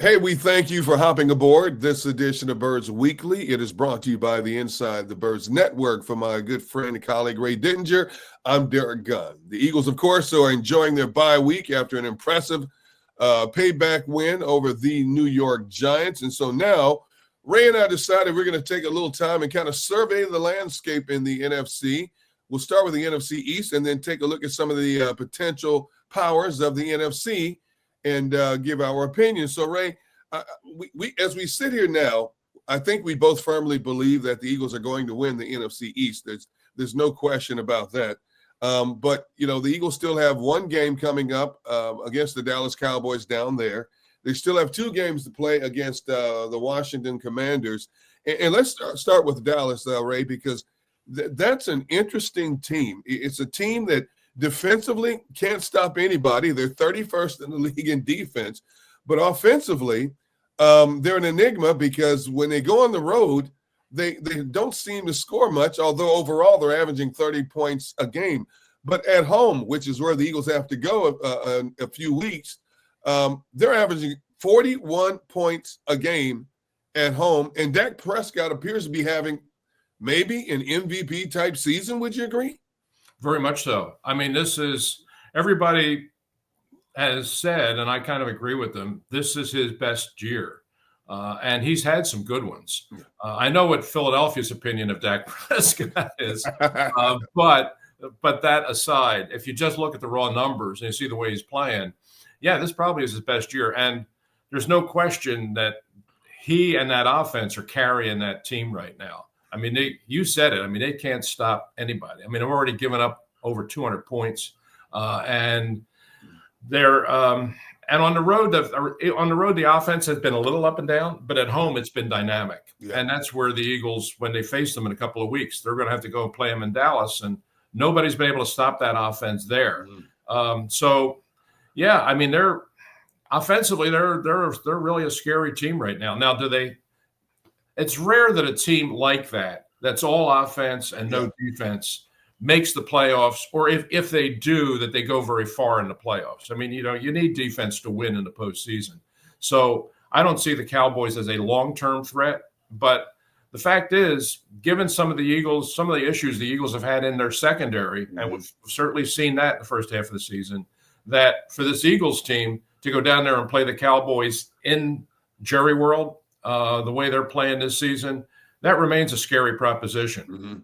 Hey, we thank you for hopping aboard this edition of Birds Weekly. It is brought to you by the Inside the Birds Network. For my good friend and colleague, Ray Didinger, I'm Derrick Gunn. The Eagles, of course, are enjoying their bye week after an impressive payback win over the New York Giants. And so now, Ray and I decided we're going to take a little time and kind of survey the landscape in the NFC. We'll start with the NFC East and then take a look at some of the potential powers of the NFC and give our opinion. So, Ray, we as we sit here now, I think we both firmly believe that the Eagles are going to win the NFC East. There's no question about that. But, you know, the Eagles still have one game coming up against the Dallas Cowboys down there. They still have two games to play against the Washington Commanders. And let's start with Dallas, Ray, because that's an interesting team. It's a team that defensively can't stop anybody. They're 31st in the league in defense. But offensively, they're an enigma because when they go on the road, they don't seem to score much, although overall they're averaging 30 points a game. But at home, which is where the Eagles have to go a few weeks, they're averaging 41 points a game at home. And Dak Prescott appears to be having maybe an MVP-type season. Would you agree? Very much so. I mean, this is – everybody has said, and I kind of agree with them, this is his best year. And he's had some good ones. I know what Philadelphia's opinion of Dak Prescott is. But that aside, if you just look at the raw numbers and you see the way he's playing, yeah, this probably is his best year. And there's no question that he and that offense are carrying that team right now. I mean, you said it. I mean, they can't stop anybody. I mean, they've already given up over 200 points. And they're and on the road, the offense has been a little up and down, but at home it's been dynamic. Yeah. And that's where the Eagles, when they face them in a couple of weeks, they're going to have to go and play them in Dallas, and nobody's been able to stop that offense there. So, yeah, I mean, they're offensively they're really a scary team right now. Now, it's rare that a team like that's all offense and no defense makes the playoffs, or if they do, that they go very far in the playoffs. I mean, you know, you need defense to win in the postseason. So I don't see the Cowboys as a long-term threat, but the fact is, given some of the issues the Eagles have had in their secondary, and we've certainly seen that in the first half of the season, that for this Eagles team to go down there and play the Cowboys in Jerry World, the way they're playing this season, that remains a scary proposition. Mm-hmm.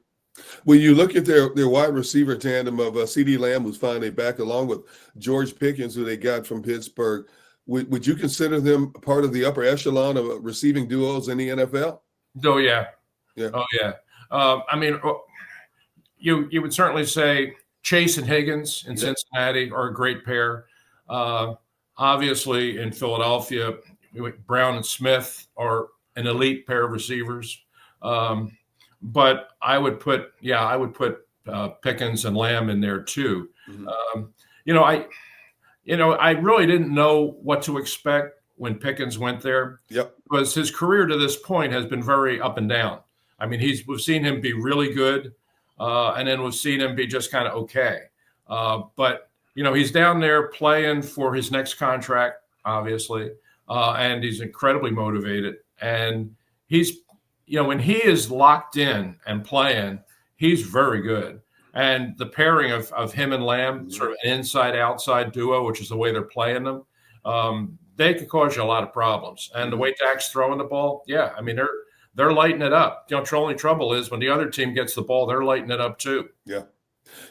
When you look at their wide receiver tandem of CeeDee Lamb, who's finally back, along with George Pickens, who they got from Pittsburgh, would you consider them part of the upper echelon of receiving duos in the NFL? Oh, yeah. Oh, yeah. I mean, you would certainly say Chase and Higgins in Cincinnati are a great pair. Obviously, in Philadelphia, Brown and Smith are an elite pair of receivers. But I would put Pickens and Lamb in there too. Mm-hmm. I really didn't know what to expect when Pickens went there. Yep. Because his career to this point has been very up and down. I mean, we've seen him be really good, and then we've seen him be just kind of okay. But he's down there playing for his next contract, obviously, and he's incredibly motivated, and he's. When he is locked in and playing, he's very good. And the pairing of him and Lamb, sort of an inside-outside duo, which is the way they're playing them, they could cause you a lot of problems. And the way Dak's throwing the ball, I mean, they're lighting it up. The only trouble is when the other team gets the ball, they're lighting it up too. Yeah.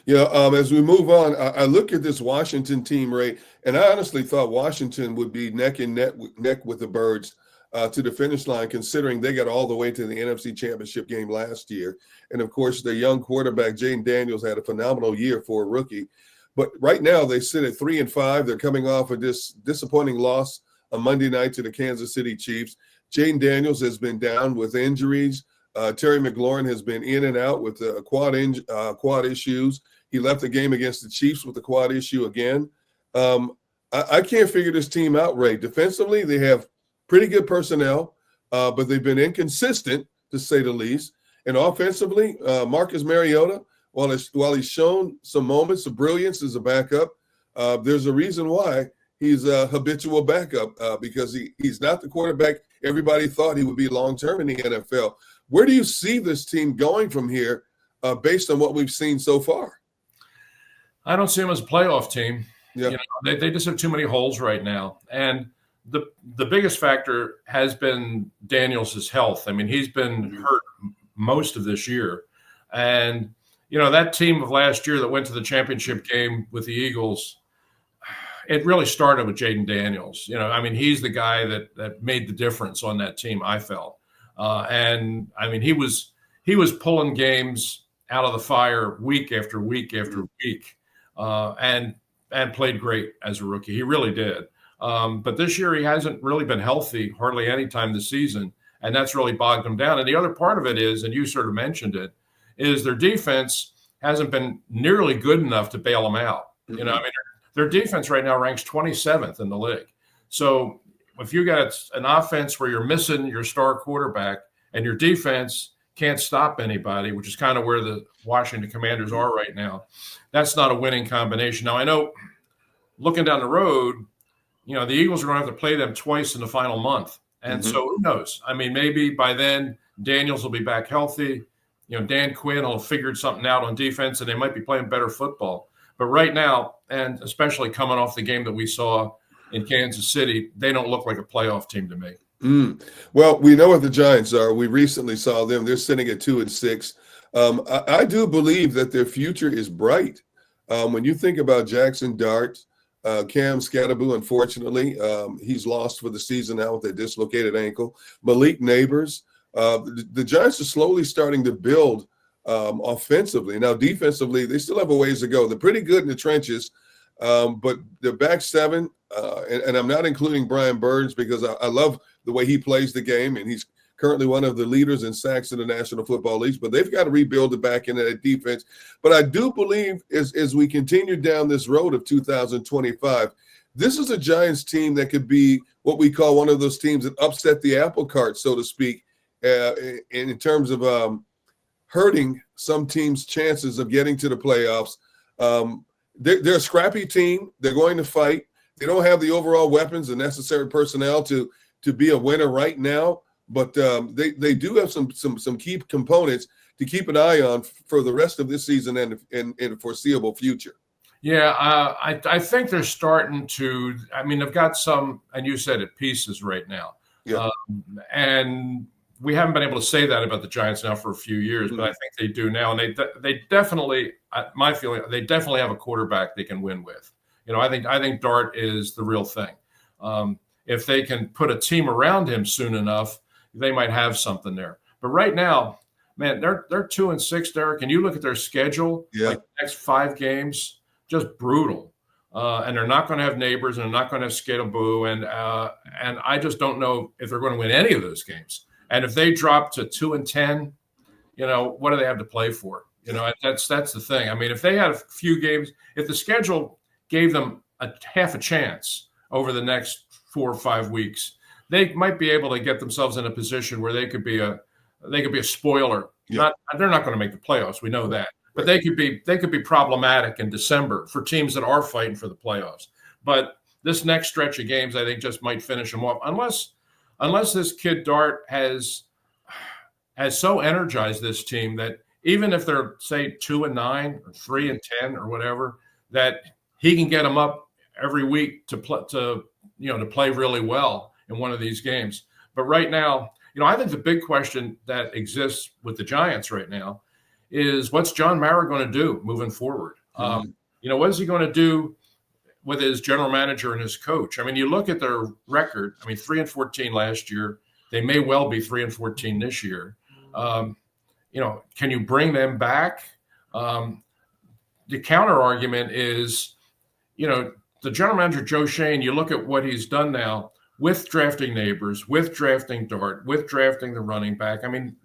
As we move on, I look at this Washington team, Ray, and I honestly thought Washington would be neck and neck with the Birds to the finish line, considering they got all the way to the NFC Championship game last year. And, of course, their young quarterback, Jaden Daniels, had a phenomenal year for a rookie. But right now they sit at 3-5. They're coming off of this disappointing loss on Monday night to the Kansas City Chiefs. Jaden Daniels has been down with injuries. Terry McLaurin has been in and out with quad issues. He left the game against the Chiefs with the quad issue again. I can't figure this team out, Ray. Defensively, they have pretty good personnel, but they've been inconsistent, to say the least. And offensively, Marcus Mariota, while he's shown some moments of brilliance as a backup, there's a reason why he's a habitual backup because he's not the quarterback everybody thought he would be long-term in the NFL. Where do you see this team going from here based on what we've seen so far? I don't see them as a playoff team. Yeah. You know, they just have too many holes right now. And the biggest factor has been Daniels' health. I mean, he's been hurt most of this year. And, you know, that team of last year that went to the championship game with the Eagles, it really started with Jaden Daniels. You know, I mean, he's the guy that made the difference on that team, I felt. And, I mean, he was pulling games out of the fire week after week after week and played great as a rookie. He really did. But this year he hasn't really been healthy hardly any time this season, and that's really bogged him down. And the other part of it is, and you sort of mentioned it, is their defense hasn't been nearly good enough to bail them out. You know, I mean, their defense right now ranks 27th in the league. So if you got an offense where you're missing your star quarterback and your defense can't stop anybody, which is kind of where the Washington Commanders are right now, that's not a winning combination. Now, I know looking down the road, you know, the Eagles are going to have to play them twice in the final month. And so who knows? I mean, maybe by then Daniels will be back healthy. You know, Dan Quinn will have figured something out on defense and they might be playing better football. But right now, and especially coming off the game that we saw in Kansas City, they don't look like a playoff team to me. Well, we know what the Giants are. We recently saw them. They're sitting at 2-6. I do believe that their future is bright. When you think about Jackson Dart, Cam Scatterboo, unfortunately, he's lost for the season now with a dislocated ankle. Malik Neighbors. The Giants are slowly starting to build offensively. Now, defensively, they still have a ways to go. They're pretty good in the trenches, but their back seven, and I'm not including Brian Burns because I love the way he plays the game, and he's currently one of the leaders in sacks in the National Football League, but they've got to rebuild the back end of that defense. But I do believe as we continue down this road of 2025, this is a Giants team that could be what we call one of those teams that upset the apple cart, so to speak, in terms of hurting some teams' chances of getting to the playoffs. They're a scrappy team. They're going to fight. They don't have the overall weapons and necessary personnel to be a winner right now, but they do have some key components to keep an eye on for the rest of this season and in the foreseeable future. Yeah, I think they're starting to. I mean, they've got some, and you said it, pieces right now. Yeah. And we haven't been able to say that about the Giants now for a few years, but I think they do now. And they definitely, my feeling, they definitely have a quarterback they can win with. You know, I think Dart is the real thing. If they can put a team around him soon enough, they might have something there. But right now, man, they're 2-6, Derek. And you look at their schedule, like the next 5 games, just brutal. And they're not going to have Neighbors, and they're not going to have Scatterboo, and I just don't know if they're going to win any of those games. And if they drop to 2-10, you know, what do they have to play for? You know, that's the thing. I mean, if they had a few games, if the schedule gave them half a chance over the next 4 or 5 weeks, they might be able to get themselves in a position where they could be a spoiler. Yeah. They're not going to make the playoffs. We know that. But they could be problematic in December for teams that are fighting for the playoffs. But this next stretch of games, I think, just might finish them off, unless this kid Dart has so energized this team that even if they're, say, 2-9 or 3-10 or whatever, that he can get them up every week to play really well in one of these games. But right now, you know, I think the big question that exists with the Giants right now is, what's John Mara going to do moving forward? You know, what is he going to do with his general manager and his coach? I mean, you look at their record. I mean, 3-14 last year. They may well be 3-14 this year. You know, can you bring them back? The counter argument is, you know, the general manager, Joe Shane, you look at what he's done now with drafting Neighbors, with drafting Dart, with drafting the running back. I mean,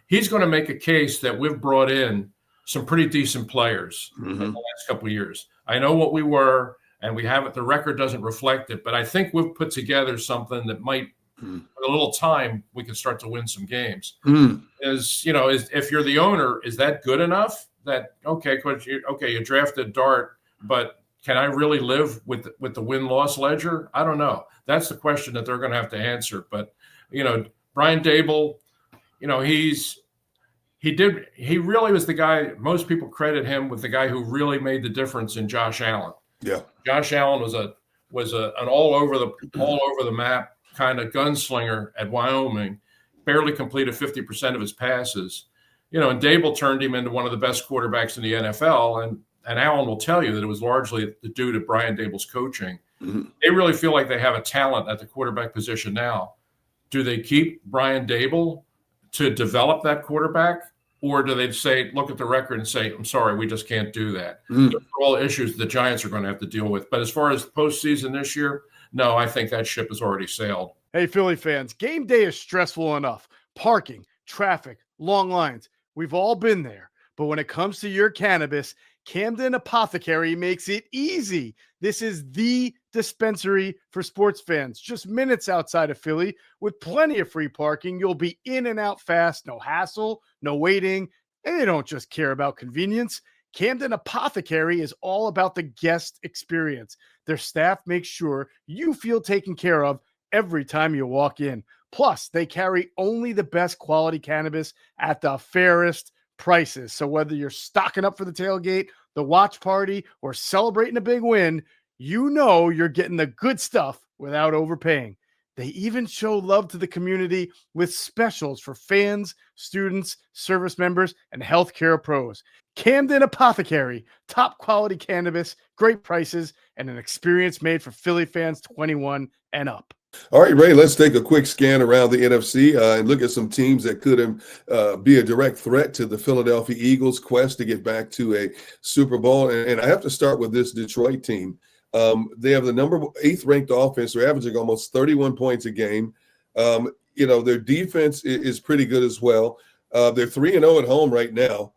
he's going to make a case that we've brought in some pretty decent players in the last couple of years. I know what we were, and we haven't. The record doesn't reflect it, but I think we've put together something that might, with a little time, we can start to win some games. If you're the owner, is that good enough? That okay, coach, you drafted Dart, but can I really live with the win-loss ledger? I don't know. That's the question that they're going to have to answer. But, Brian Dable, he really was the guy. Most people credit him with the guy who really made the difference in Josh Allen. Yeah. Josh Allen was an all over the map kind of gunslinger at Wyoming, barely completed 50% of his passes. And Dable turned him into one of the best quarterbacks in the NFL. And Allen will tell you that it was largely due to Brian Dable's coaching. Mm-hmm. They really feel like they have a talent at the quarterback position now. Do they keep Brian Dable to develop that quarterback? Or do they say, look at the record and say, I'm sorry, we just can't do that? Those are all issues the Giants are going to have to deal with. But as far as the postseason this year, no, I think that ship has already sailed. Hey, Philly fans, game day is stressful enough. Parking, traffic, long lines. We've all been there. But when it comes to your cannabis, Camden Apothecary makes it easy. This is the dispensary for sports fans, just minutes outside of Philly with plenty of free parking. You'll be in and out fast, no hassle, no waiting. And they don't just care about convenience. Camden Apothecary is all about the guest experience. Their staff makes sure you feel taken care of every time you walk in. Plus, they carry only the best quality cannabis at the fairest prices. So whether you're stocking up for the tailgate, the watch party, or celebrating a big win, you're getting the good stuff without overpaying. They even show love to the community with specials for fans, students, service members, and healthcare pros. Camden Apothecary, top quality cannabis, great prices, and an experience made for Philly fans 21 and up. All right, Ray, let's take a quick scan around the NFC and look at some teams that could be a direct threat to the Philadelphia Eagles' quest to get back to a Super Bowl. And I have to start with this Detroit team. They have the number 8th ranked offense. They're averaging almost 31 points a game. Their defense is pretty good as well. They're 3-0 at home right now.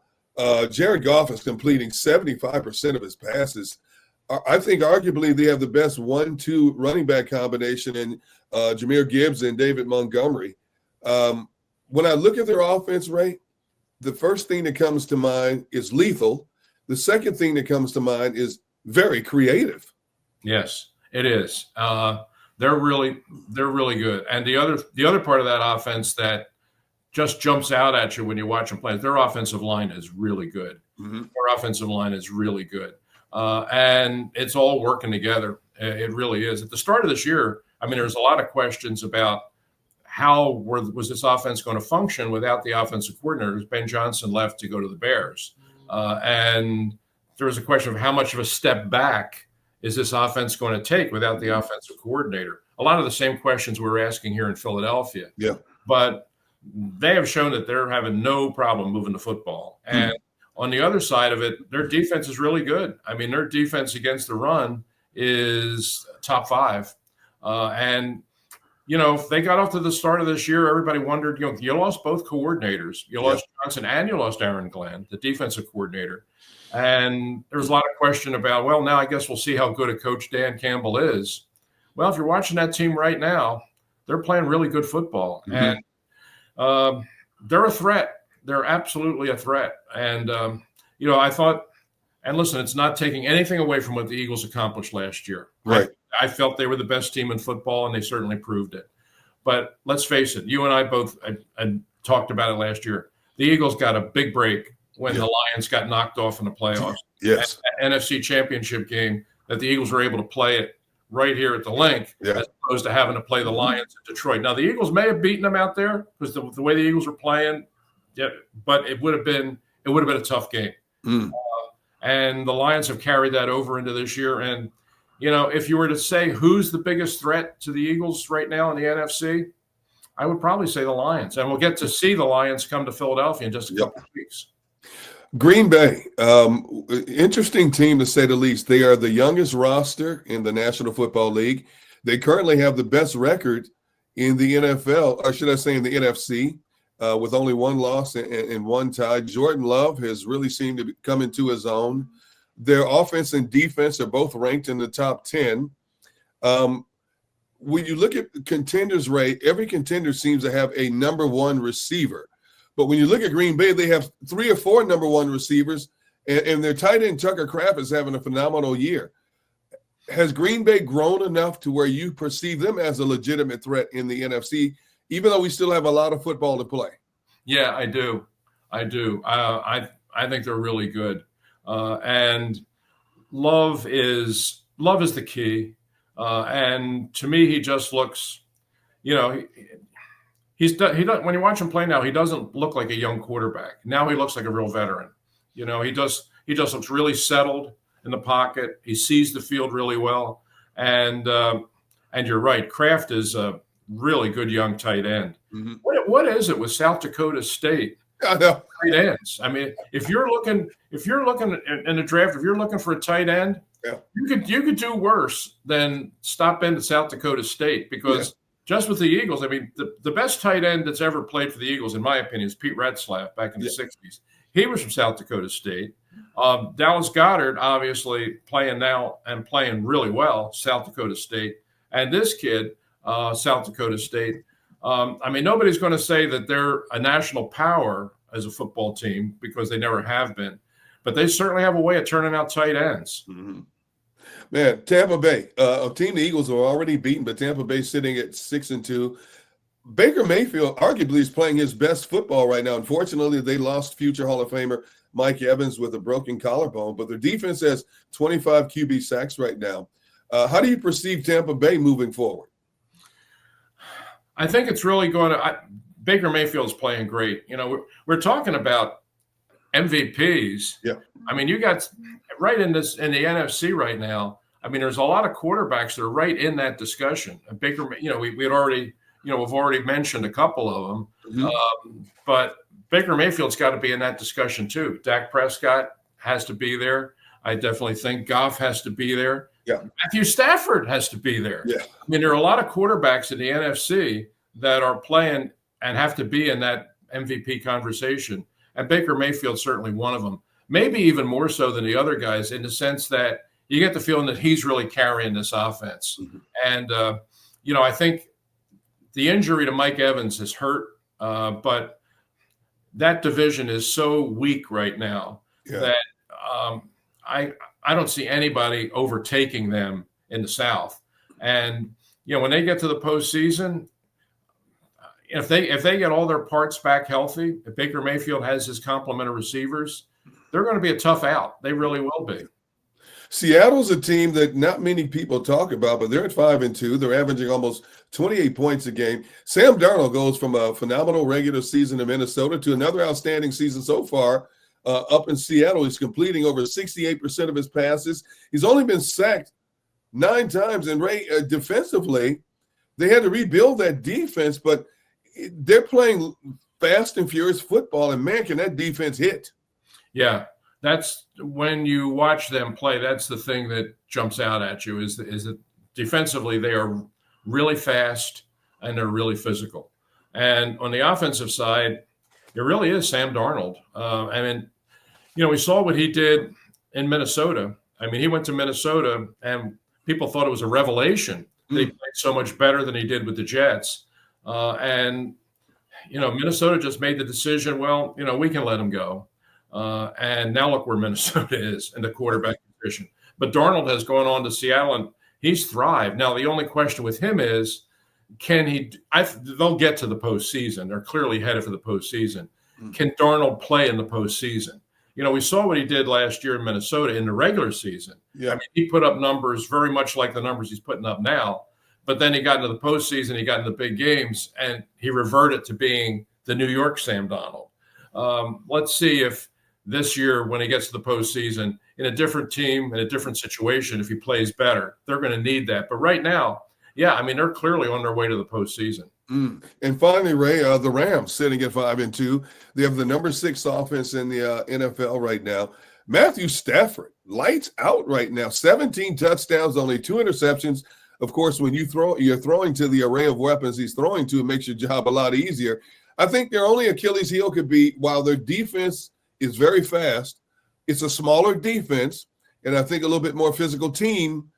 Jared Goff is completing 75% of his passes. I think arguably they have the best 1-2 running back combination in Jahmyr Gibbs and David Montgomery. When I look at their offense, Ray, the first thing that comes to mind is lethal. The second thing that comes to mind is very creative. Yes, it is. They're really good. And the other part of that offense that just jumps out at you when you watch them play, their offensive line is really good. Mm-hmm. Their offensive line is really good. And it's all working together. It really is. At the start of this year, there's a lot of questions about how was this offense going to function without the offensive coordinator. Ben Johnson left to go to the Bears. And there was a question of how much of a step back is this offense going to take without the offensive coordinator? A lot of the same questions we're asking here in Philadelphia. Yeah. But they have shown that they're having no problem moving the football. And on the other side of it, their defense is really good. Their defense against the run is top 5. If they got off to the start of this year, everybody wondered, you lost both coordinators. You lost Johnson and you lost Aaron Glenn, the defensive coordinator. And there was a lot of question about, well, now I guess we'll see how good a coach Dan Campbell is. Well, if you're watching that team right now, they're playing really good football. Mm-hmm. And they're a threat. They're absolutely a threat. And, I thought, and listen, it's not taking anything away from what the Eagles accomplished last year. Right. I felt they were the best team in football, and they certainly proved it. But let's face it, you and I both I talked about it last year. The Eagles got a big break when the Lions got knocked off in the playoffs. Yes. NFC Championship game that the Eagles were able to play it right here at the Link, as opposed to having to play the Lions in Detroit. Now, the Eagles may have beaten them out there because the way the Eagles were playing, but it would have been a tough game. And the Lions have carried that over into this year. And, if you were to say who's the biggest threat to the Eagles right now in the NFC, I would probably say the Lions. And we'll get to see the Lions come to Philadelphia in just a couple of weeks. Green Bay, interesting team to say the least. They are the youngest roster in the National Football League. They currently have the best record in the NFL, or should I say in the NFC, with only one loss and one tie. Jordan Love has really seemed to come into his own. Their offense and defense are both ranked in the top 10. When you look at contenders, Ray, every contender seems to have a number 1 receiver. But when you look at Green Bay, they have 3 or 4 number 1 receivers, and their tight end Tucker Kraft is having a phenomenal year. Has Green Bay grown enough to where you perceive them as a legitimate threat in the NFC, even though we still have a lot of football to play? Yeah, I do. I do. I think they're really good, and love is the key. And to me, he just looks. You know, he does, when you watch him play now, he doesn't look like a young quarterback. Now he looks like a real veteran. You know, he just looks really settled in the pocket. He sees the field really well, and you're right. Kraft is a really good young tight end. Mm-hmm. What is it with South Dakota State I know. tight ends? I mean, if you're looking in the draft, if you're looking for a tight end, yeah, you could do worse than stop into South Dakota State because just with the Eagles, I mean, the best tight end that's ever played for the Eagles, in my opinion, is Pete Retzlaff back in the 60s. He was from South Dakota State. Dallas Goedert, obviously, playing now and playing really well, South Dakota State. And this kid, South Dakota State, I mean, nobody's going to say that they're a national power as a football team because they never have been. But they certainly have a way of turning out tight ends. Mm-hmm. Man, Tampa Bay, a team the Eagles are already beaten, but Tampa Bay sitting at 6-2. Baker Mayfield arguably is playing his best football right now. Unfortunately, they lost future Hall of Famer Mike Evans with a broken collarbone, but their defense has 25 QB sacks right now. How do you perceive Tampa Bay moving forward? I think it's really going to Baker Mayfield's playing great. You know, we're talking about MVPs. Yeah. I mean, you got right in the NFC right now. I mean, there's a lot of quarterbacks that are right in that discussion. Baker, you know, we've already mentioned a couple of them, but Baker Mayfield's got to be in that discussion too. Dak Prescott has to be there. I definitely think Goff has to be there. Yeah. Matthew Stafford has to be there. Yeah. I mean, there are a lot of quarterbacks in the NFC that are playing and have to be in that MVP conversation. And Baker Mayfield's certainly one of them. Maybe even more so than the other guys in the sense that you get the feeling that he's really carrying this offense. Mm-hmm. And, you know, I think the injury to Mike Evans has hurt, but that division is so weak right now that I don't see anybody overtaking them in the South. And, you know, when they get to the postseason, if they get all their parts back healthy, if Baker Mayfield has his complement of receivers, they're going to be a tough out. They really will be. Seattle's a team that not many people talk about, but they're at 5-2. They're averaging almost 28 points a game. Sam Darnold goes from a phenomenal regular season in Minnesota to another outstanding season so far up in Seattle. He's completing over 68% of his passes. He's only been sacked 9 times. And Ray, defensively, they had to rebuild that defense, but they're playing fast and furious football, and man, can that defense hit. Yeah, that's when you watch them play. That's the thing that jumps out at you is that defensively they are really fast and they're really physical. And on the offensive side, it really is Sam Darnold. I mean, you know, we saw what he did in Minnesota. I mean, he went to Minnesota and people thought it was a revelation. They played so much better than he did with the Jets. And, you know, Minnesota just made the decision, well, you know, we can let him go. And now look where Minnesota is in the quarterback position. But Darnold has gone on to Seattle, and he's thrived. Now, the only question with him is, can he – they'll get to the postseason. They're clearly headed for the postseason. Can Darnold play in the postseason? You know, we saw what he did last year in Minnesota in the regular season. Yeah. I mean, he put up numbers very much like the numbers he's putting up now. But then he got into the postseason, he got into big games, and he reverted to being the New York Sam Darnold. Let's see if this year, when he gets to the postseason, in a different team, in a different situation, if he plays better, they're going to need that. But right now, yeah, I mean, they're clearly on their way to the postseason. And finally, Ray, the Rams sitting at 5-2. They have the number 6 offense in the NFL right now. Matthew Stafford, lights out right now. 17 touchdowns, only 2 interceptions. Of course, when you're throwing to the array of weapons he's throwing to, it makes your job a lot easier. I think their only Achilles heel could be, while their defense is very fast, it's a smaller defense, and I think a little bit more physical team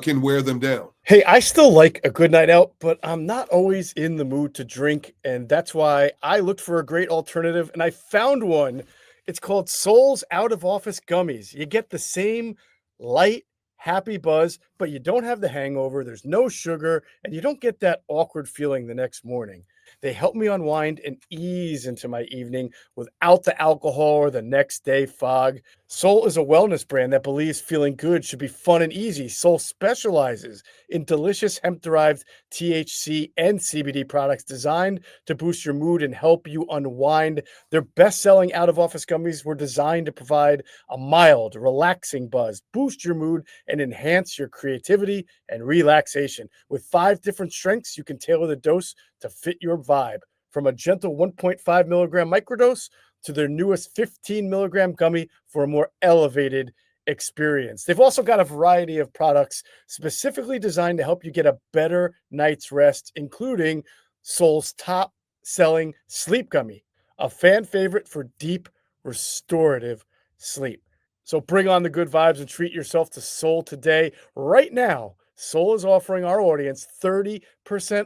can wear them down. Hey, I still like a good night out, but I'm not always in the mood to drink, and that's why I looked for a great alternative, and I found one. It's called Soul's Out of Office Gummies. You get the same light, happy buzz, but you don't have the hangover. There's no sugar, and you don't get that awkward feeling the next morning. They help me unwind and ease into my evening without the alcohol or the next day fog. Soul is a wellness brand that believes feeling good should be fun and easy. Soul specializes in delicious hemp-derived THC and CBD products designed to boost your mood and help you unwind. Their best-selling out-of-office gummies were designed to provide a mild, relaxing buzz, boost your mood, and enhance your creativity and relaxation. With 5 different strengths, you can tailor the dose to fit your vibe. From a gentle 1.5 milligram microdose to their newest 15 milligram gummy for a more elevated experience. They've also got a variety of products specifically designed to help you get a better night's rest, including Soul's top-selling sleep gummy, a fan favorite for deep, restorative sleep. So bring on the good vibes and treat yourself to Soul today. Right now, Soul is offering our audience 30%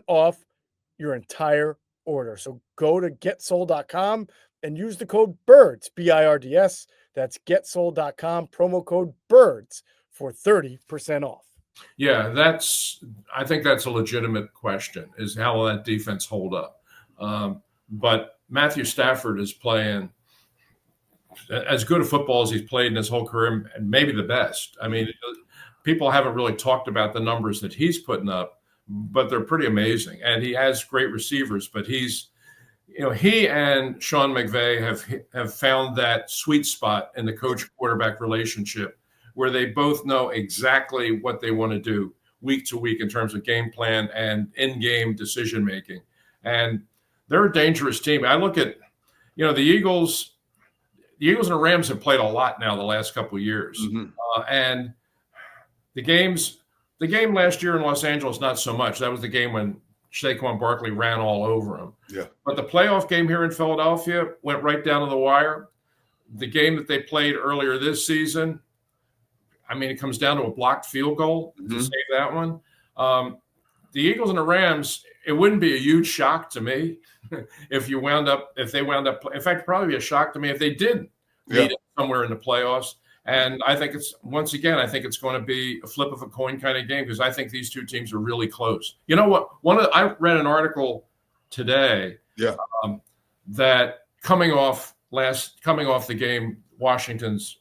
off your entire order. So go to getsoul.com and use the code BIRDS, BIRDS. That's getsoul.com, promo code BIRDS for 30% off. Yeah, I think that's a legitimate question, is how will that defense hold up? But Matthew Stafford is playing as good a football as he's played in his whole career, and maybe the best. I mean, people haven't really talked about the numbers that he's putting up, but they're pretty amazing. And he has great receivers, but he and Sean McVay have found that sweet spot in the coach-quarterback relationship where they both know exactly what they want to do week to week in terms of game plan and in-game decision-making. And they're a dangerous team. I look at, the Eagles and the Rams have played a lot now the last couple of years. Mm-hmm. And the game last year in Los Angeles, not so much. That was the game when Saquon Barkley ran all over him. Yeah. But the playoff game here in Philadelphia went right down to the wire. The game that they played earlier this season, it comes down to a blocked field goal to save that one. The Eagles and the Rams, it wouldn't be a huge shock to me if they wound up. In fact, it'd probably be a shock to me if they did meet it somewhere in the playoffs. And I think it's going to be a flip of a coin kind of game because I think these two teams are really close. You know what? I read an article today that coming off the game, Washington's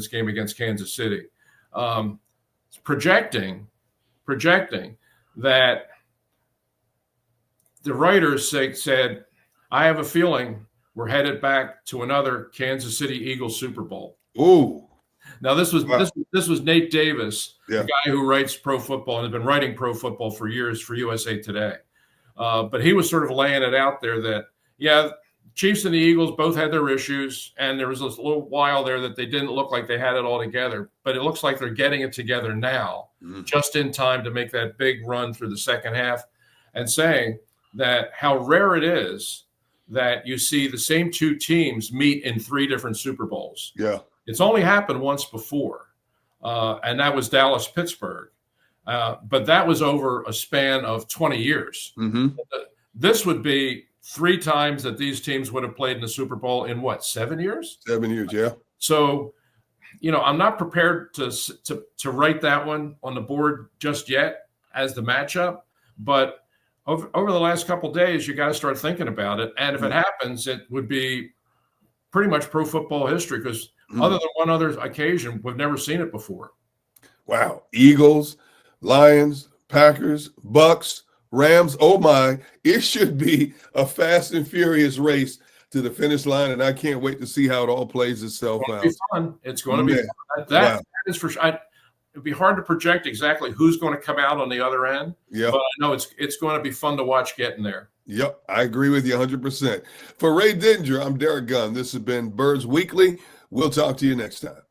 game against Kansas City, projecting that the writers said, I have a feeling we're headed back to another Kansas City Eagles Super Bowl. Ooh. Now, this was Nate Davis, the guy who writes pro football and has been writing pro football for years for USA Today. But he was sort of laying it out there that, Chiefs and the Eagles both had their issues, and there was this little while there that they didn't look like they had it all together. But it looks like they're getting it together now, just in time to make that big run through the second half, and saying that how rare it is that you see the same two teams meet in 3 different Super Bowls. Yeah. It's only happened once before, and that was Dallas-Pittsburgh. But that was over a span of 20 years. Mm-hmm. This would be 3 times that these teams would have played in the Super Bowl in 7 years? 7 years, yeah. So, I'm not prepared to write that one on the board just yet as the matchup, but over the last couple of days, you got to start thinking about it. And if it happens, it would be pretty much pro football history because other than one other occasion, we've never seen it before. Wow. Eagles, Lions, Packers, Bucks, Rams. Oh, my. It should be a fast and furious race to the finish line, and I can't wait to see how it all plays itself out. It's going to be fun. That is for sure. It'd be hard to project exactly who's going to come out on the other end. Yeah, but I know it's going to be fun to watch getting there. Yep, I agree with you 100%. For Ray Didinger, I'm Derrick Gunn. This has been Birds Weekly. We'll talk to you next time.